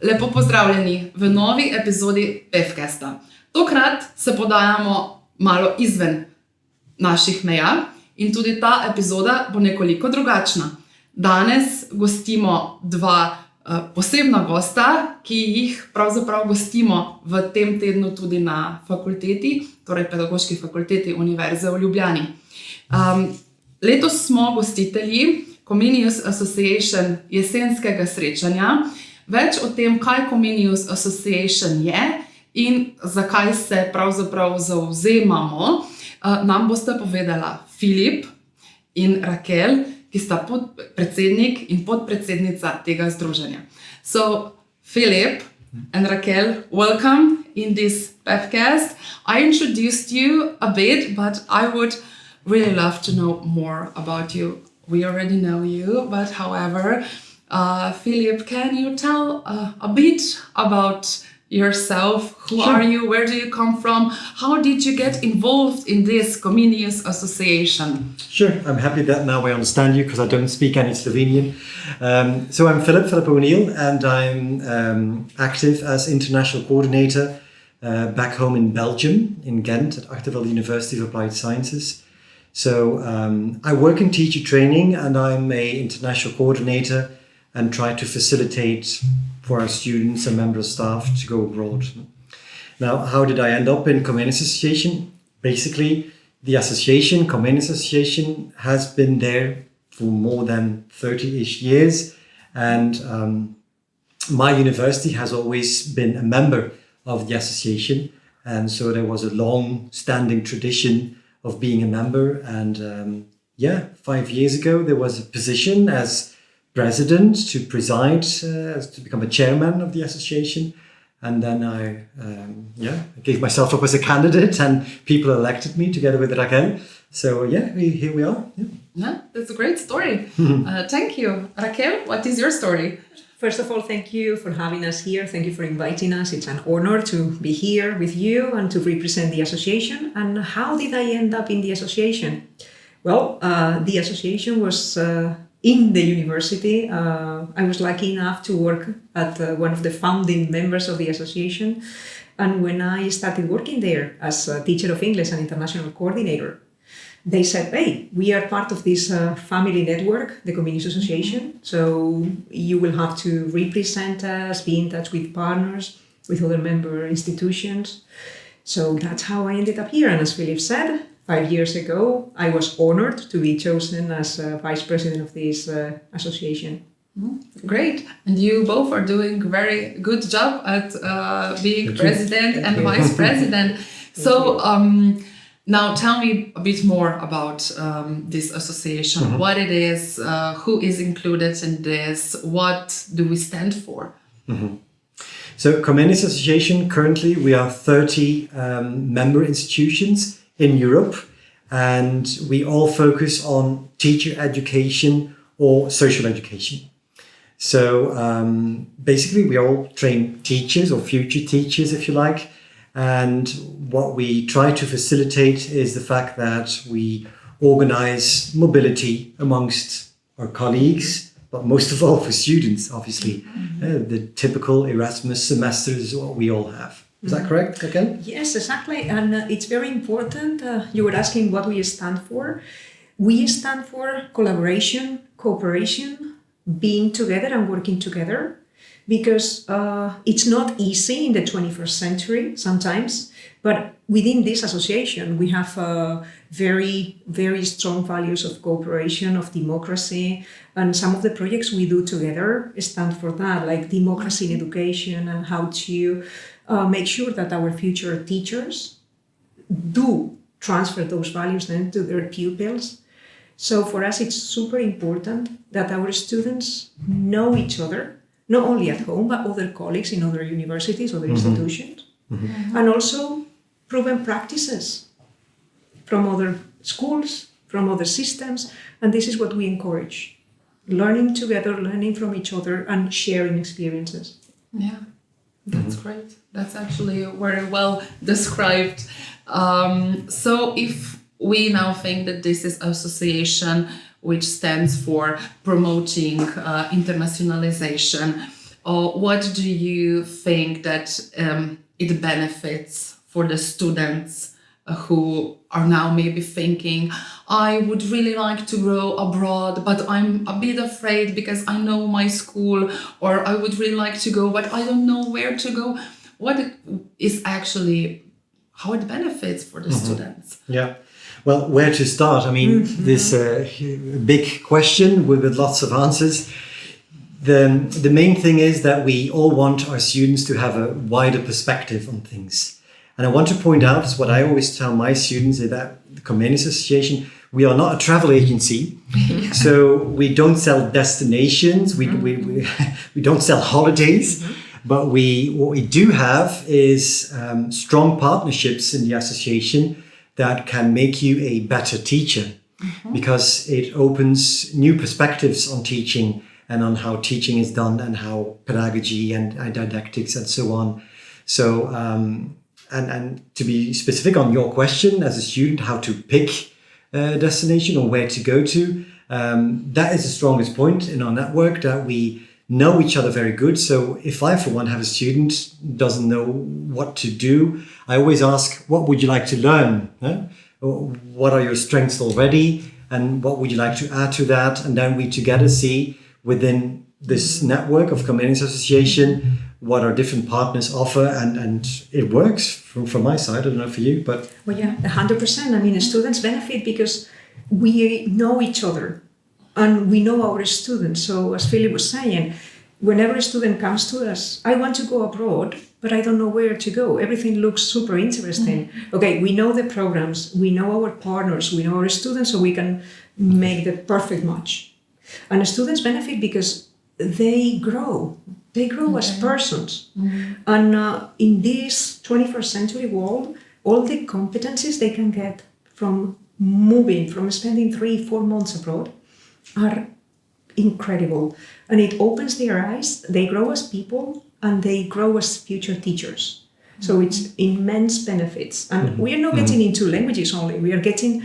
Lepo pozdravljeni v novi epizodi PEFcasta. Tokrat se podajamo malo izven naših meja in tudi ta epizoda bo nekoliko drugačna. Danes gostimo dva posebna gosta, ki jih pravzaprav gostimo v tem tednu tudi na fakulteti, torej Pedagoški fakulteti Univerze v Ljubljani. Letos smo gostitelji Comenius Association jesenskega srečanja. Več o tem, kaj Comenius Association je in zakaj se pravzaprav zavzemamo, nam boste povedala Filip in Raquel, ki sta predsednik in podpredsednica tega združenja. So, Filip and Raquel, welcome in this PEFcast. I introduced you a bit, but I would really love to know more about you. We already know you, but however, Filip, can you tell a bit about yourself? Who Sure. are you? Where do you come from? How did you get involved in this Comenius Association? Sure, I'm happy that now I understand you because I don't speak any Slovenian. So I'm Philip O'Neill, and I'm active as international coordinator back home in Belgium, in Ghent, at Artevelde University of Applied Sciences. So I work in teacher training, and I'm an international coordinator and try to facilitate for our students and member of staff to go abroad. Now, how did I end up in Comenius Association? Basically, the association, Comenius Association, has been there for more than 30-ish years, and my university has always been a member of the association, and so there was a long-standing tradition of being a member. And 5 years ago there was a position as president to preside, to become a chairman of the association, and then I gave myself up as a candidate, and people elected me together with Raquel. So here we are. Yeah, that's a great story. Thank you. Raquel, what is your story? First of all, thank you for having us here. Thank you for inviting us. It's an honor to be here with you and to represent the association. And how did I end up in the association? Well, the association was in the university. I was lucky enough to work at one of the founding members of the association. And when I started working there as a teacher of English and international coordinator, they said, hey, we are part of this family network, the Comenius Association, so you will have to represent us, be in touch with partners, with other member institutions. So that's how I ended up here. And as Philip said, 5 years ago, I was honored to be chosen as vice president of this association. Great. And you both are doing a very good job at being president and vice president. So, now tell me a bit more about this association, what it is, who is included in this, what do we stand for? So Comenius Association, currently we are 30 member institutions in Europe, and we all focus on teacher education or social education. So basically we all train teachers or future teachers, if you like. And what we try to facilitate is the fact that we organize mobility amongst our colleagues, but most of all for students, obviously. The typical Erasmus semester is what we all have. Is that correct, Raquel? Yes, exactly. And it's very important. You were asking what we stand for. We stand for collaboration, cooperation, being together and working together. Because it's not easy in the 21st century sometimes, but within this association we have very, very strong values of cooperation, of democracy, and some of the projects we do together stand for that, like democracy in education and how to make sure that our future teachers do transfer those values then to their pupils. So for us it's super important that our students know each other, not only at home, but other colleagues in other universities, other institutions. And also proven practices from other schools, from other systems. And this is what we encourage. Learning together, learning from each other, and sharing experiences. Yeah, that's great. That's actually very well described. So if we now think that this is association which stands for promoting internationalization, what do you think that it benefits for the students who are now maybe thinking, I would really like to go abroad, but I'm a bit afraid because I know my school, or I would really like to go, but I don't know where to go. What is actually, how it benefits for the students? Yeah. Well, where to start? I mean, this big question with lots of answers. The main thing is that we all want our students to have a wider perspective on things. And I want to point out, is what I always tell my students, is that the Comenius Association, we are not a travel agency. So we don't sell destinations, we don't sell holidays. But what we do have is strong partnerships in the association that can make you a better teacher, because it opens new perspectives on teaching and on how teaching is done and how pedagogy and didactics and so on. So, and to be specific on your question as a student, how to pick a destination or where to go to, that is the strongest point in our network, that we know each other very good. So if I, for one, have a student doesn't know what to do, I always ask, what would you like to learn? What are your strengths already? And what would you like to add to that? And then we together see within this network of Comenius Association what our different partners offer, and it works from my side. I don't know for you, but... Well, yeah, 100%. I mean, students benefit because we know each other. And we know our students. So as Philip was saying, whenever a student comes to us, I want to go abroad, but I don't know where to go. Everything looks super interesting. Okay, we know the programs, we know our partners, we know our students, so we can make the perfect match. And students benefit because they grow. They grow as persons. And in this 21st century world, all the competencies they can get from moving, from spending 3-4 months abroad, are incredible, and it opens their eyes. They grow as people and they grow as future teachers. So it's immense benefits, and we are not getting into languages only. We are getting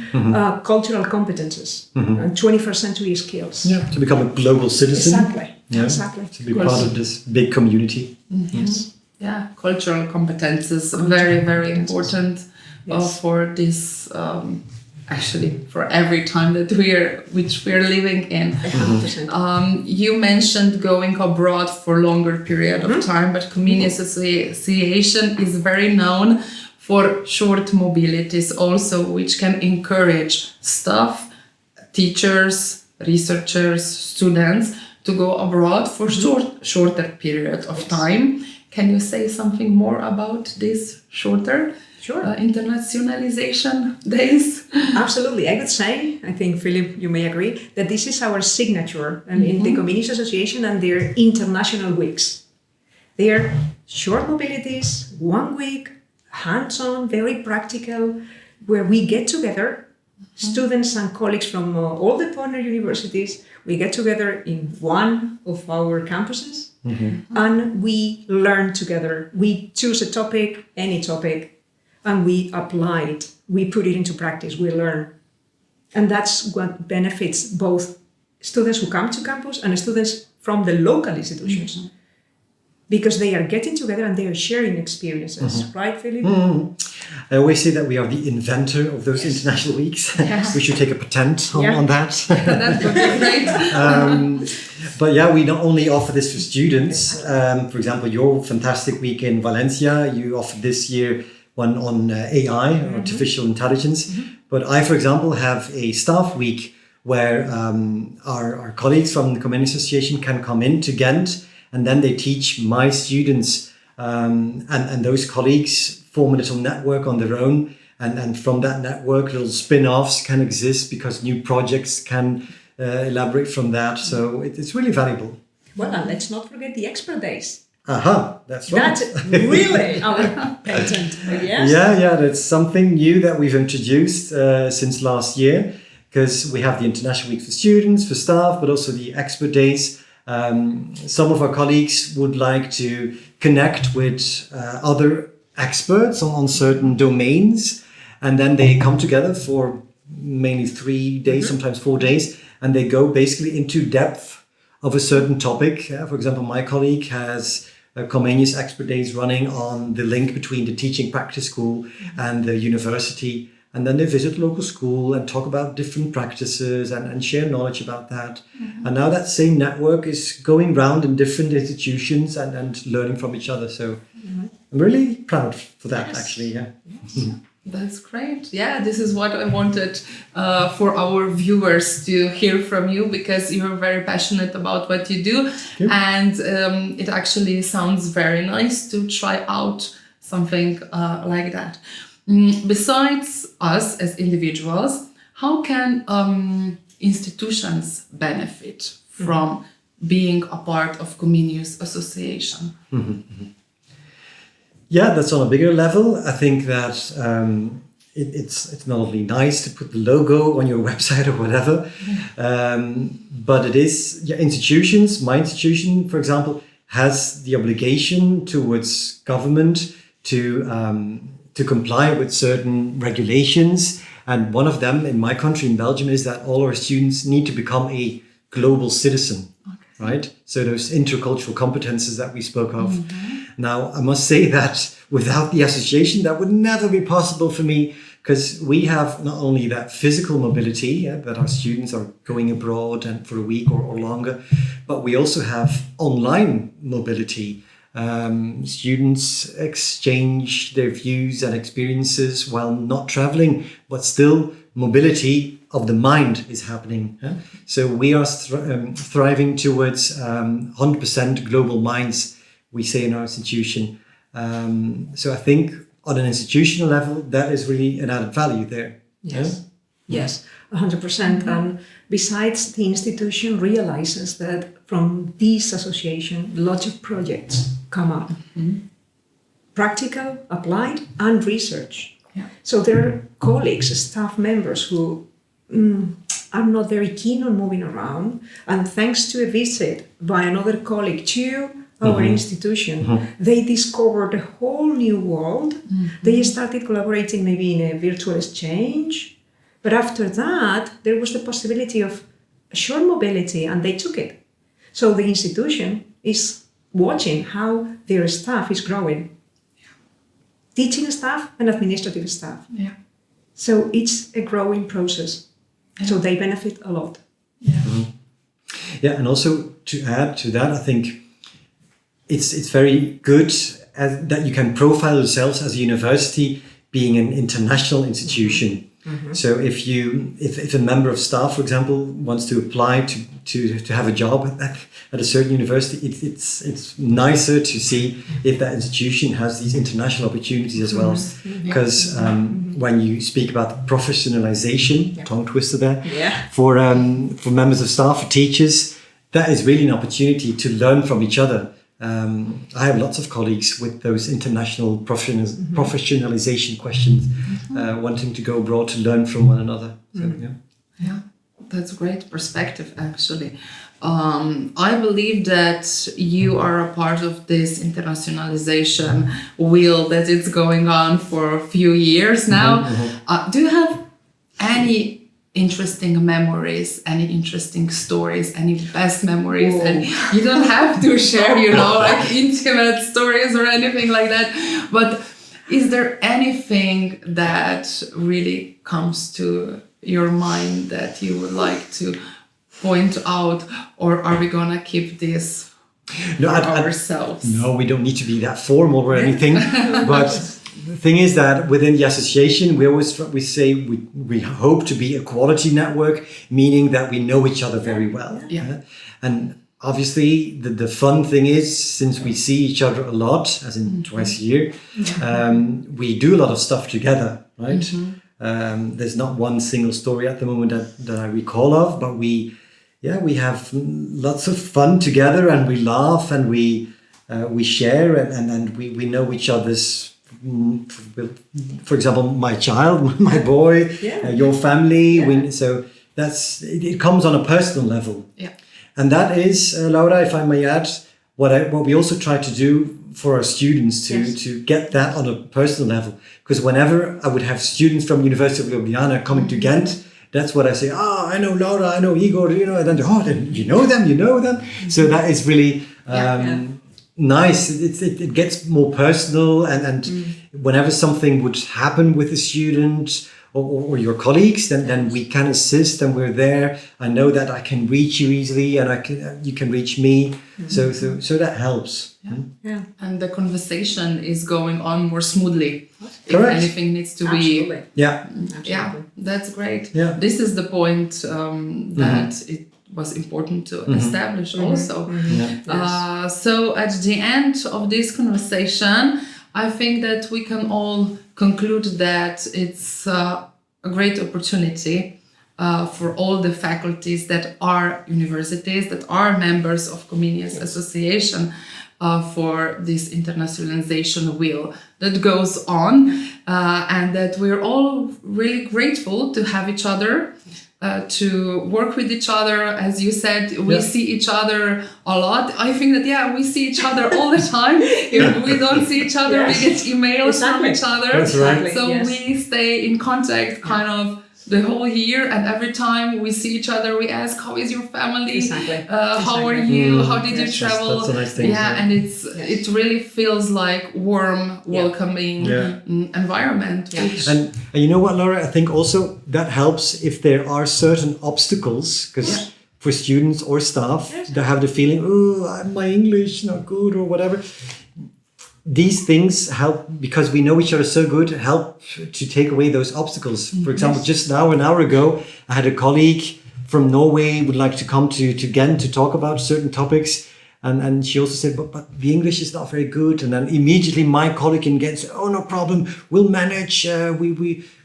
cultural competences and 21st century skills. Yeah, to become a global citizen. Exactly. Yeah, exactly. To be part of this big community. Yes. Yeah, cultural competences, very, very important for this. Actually, for every time that which we're living in. You mentioned going abroad for longer period of time, but Comenius Association is very known for short mobilities also, which can encourage staff, teachers, researchers, students to go abroad for shorter period of time. Can you say something more about this shorter? Sure. Internationalization days? Absolutely. I would say, I think, Philip, you may agree, that this is our signature in the Comenius Association and their international weeks. They are short mobilities, 1 week, hands-on, very practical, where we get together, students and colleagues from all the partner universities, we get together in one of our campuses and we learn together. We choose a topic, any topic, and we apply it, we put it into practice, we learn. And that's what benefits both students who come to campus and students from the local institutions. Because they are getting together and they are sharing experiences, right, Philip? I always say that we are the inventor of those international weeks. We should take a patent on that. That would be great. But yeah, we not only offer this for students. For example, your fantastic week in Valencia, you offered this year one on AI, artificial intelligence. But I, for example, have a staff week where our colleagues from the Comenius Association can come in to Ghent, and then they teach my students, and those colleagues form a little network on their own. And from that network, little spin-offs can exist because new projects can elaborate from that. So it's really valuable. Well, and let's not forget the expert days. That's right. That's really our patent. Yes. Yeah, that's something new that we've introduced since last year, because we have the International Week for students, for staff, but also the expert days. Some of our colleagues would like to connect with other experts on certain domains, and then they come together for mainly 3 days, sometimes 4 days, and they go basically into depth of a certain topic. For example, my colleague has Comenius Expert Days running on the link between the teaching practice school and the university. And then they visit local school and talk about different practices and share knowledge about that. Mm-hmm. And now that same network is going round in different institutions and learning from each other. So I'm really proud for that, actually. Yeah. Yes. That's great. Yeah, this is what I wanted for our viewers to hear from you, because you're very passionate about what you do. And it actually sounds very nice to try out something like that. Besides us as individuals, how can institutions benefit from being a part of Comenius Association? Yeah, that's on a bigger level. I think that it's not only nice to put the logo on your website or whatever, but it is institutions. My institution, for example, has the obligation towards government to comply with certain regulations. And one of them in my country, in Belgium, is that all our students need to become a global citizen, right? So those intercultural competences that we spoke of. Now, I must say that without the association, that would never be possible for me, because we have not only that physical mobility, that our students are going abroad and for a week or longer, but we also have online mobility. Students exchange their views and experiences while not traveling, but still mobility of the mind is happening. So we are thriving towards 100% global minds, we say in our institution. So I think on an institutional level, that is really an added value there. Yes. Yes, 100%. And besides, the institution realizes that from this association, lots of projects come up. Practical, applied, and research. So there are colleagues, staff members who are not very keen on moving around. And thanks to a visit by another colleague to our institution, they discovered a whole new world. They started collaborating maybe in a virtual exchange. But after that, there was the possibility of short mobility, and they took it. So the institution is watching how their staff is growing. Teaching staff and administrative staff. So it's a growing process. So they benefit a lot. Yeah, and also to add to that, I think it's very good that you can profile yourselves as a university being an international institution. So if a member of staff, for example, wants to apply to have a job at a certain university, it's nicer to see if that institution has these international opportunities as well. Because when you speak about professionalization, tongue twister there, for members of staff, for teachers, that is really an opportunity to learn from each other. I have lots of colleagues with those international professionalization questions, wanting to go abroad to learn from one another. So, yeah, that's a great perspective, actually. I believe that you are a part of this internationalization wheel that is going on for a few years now. Do you have any interesting memories, any interesting stories, any best memories? And you don't have to share, like intimate stories or anything like that. But is there anything that really comes to your mind that you would like to point out, or are we gonna keep this for ourselves? No, we don't need to be that formal or anything. But the thing is that within the association, we say we hope to be a quality network, meaning that we know each other very well. And obviously, the fun thing is, since we see each other a lot, as in twice a year, we do a lot of stuff together, right? There's not one single story at the moment that I recall of, but we have lots of fun together, and we laugh, and we share, and we know each other's. For example, my child, my boy, your family. So it comes on a personal level, and that is, Laura, if I may add, what we also try to do for our students to get that on a personal level. Because whenever I would have students from University of Ljubljana coming to Ghent, that's what I say. I know Laura, I know Igor, and then you know them. So that is really nice. It gets more personal, and whenever something would happen with a student or your colleagues, then we can assist, and we're there. I know that I can reach you easily, and you can reach me. So that helps. Yeah. And the conversation is going on more smoothly. Correct. If anything needs to be. Yeah. Yeah, that's great. Yeah. This is the point that it was important to establish also. So at the end of this conversation, I think that we can all conclude that it's a great opportunity for all the faculties that are universities, that are members of Comenius Association, for this internationalization wheel that goes on, and that we're all really grateful to have each other, to work with each other. As you said, we see each other a lot. I think that, we see each other all the time. If we don't see each other, we get emails from each other. That's right. So we stay in contact kind of the whole year, and every time we see each other, we ask, how is your family? How are you? How did you travel? That's a nice thing. And it really feels like warm, welcoming environment. And you know what, Laura? I think also that helps if there are certain obstacles, because for students or staff that have the feeling, my English not good or whatever. These things help, because we know each other so good, help to take away those obstacles. For example, just now, an hour ago, I had a colleague from Norway would like to come to Ghent to talk about certain topics. And she also said, but the English is not very good. And then immediately my colleague in Ghent said, no problem, we'll manage. We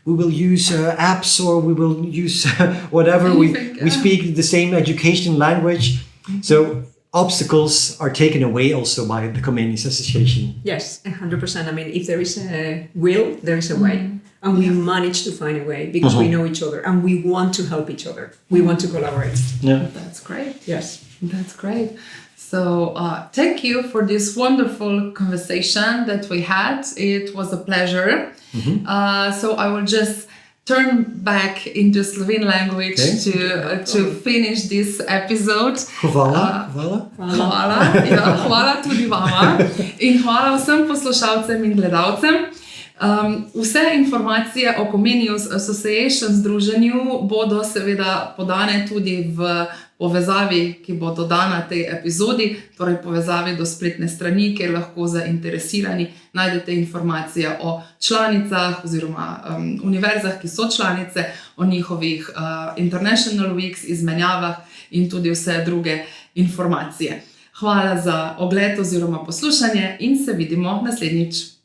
will use apps, or we will use whatever. We speak the same education language. So obstacles are taken away also by the Comenius Association. Yes, 100%. I mean, if there is a will, there is a way. And we manage to find a way because we know each other and we want to help each other. We want to collaborate. Yeah, that's great. Yes. That's great. So thank you for this wonderful conversation that we had. It was a pleasure. So I will just turn back into Slovene language to finish this episode. Hvala. Hvala tudi vama in hvala vsem poslušalcem in gledalcem. Vse informacije o Comenius Association združenju bodo seveda podane tudi v povezavi, ki bo dodana tej epizodi, torej povezavi do spletne strani, kjer lahko zainteresirani najdete informacije o članicah oziroma univerzah, ki so članice, o njihovih International Weeks, izmenjavah in tudi vse druge informacije. Hvala za ogled oziroma poslušanje in se vidimo naslednjič.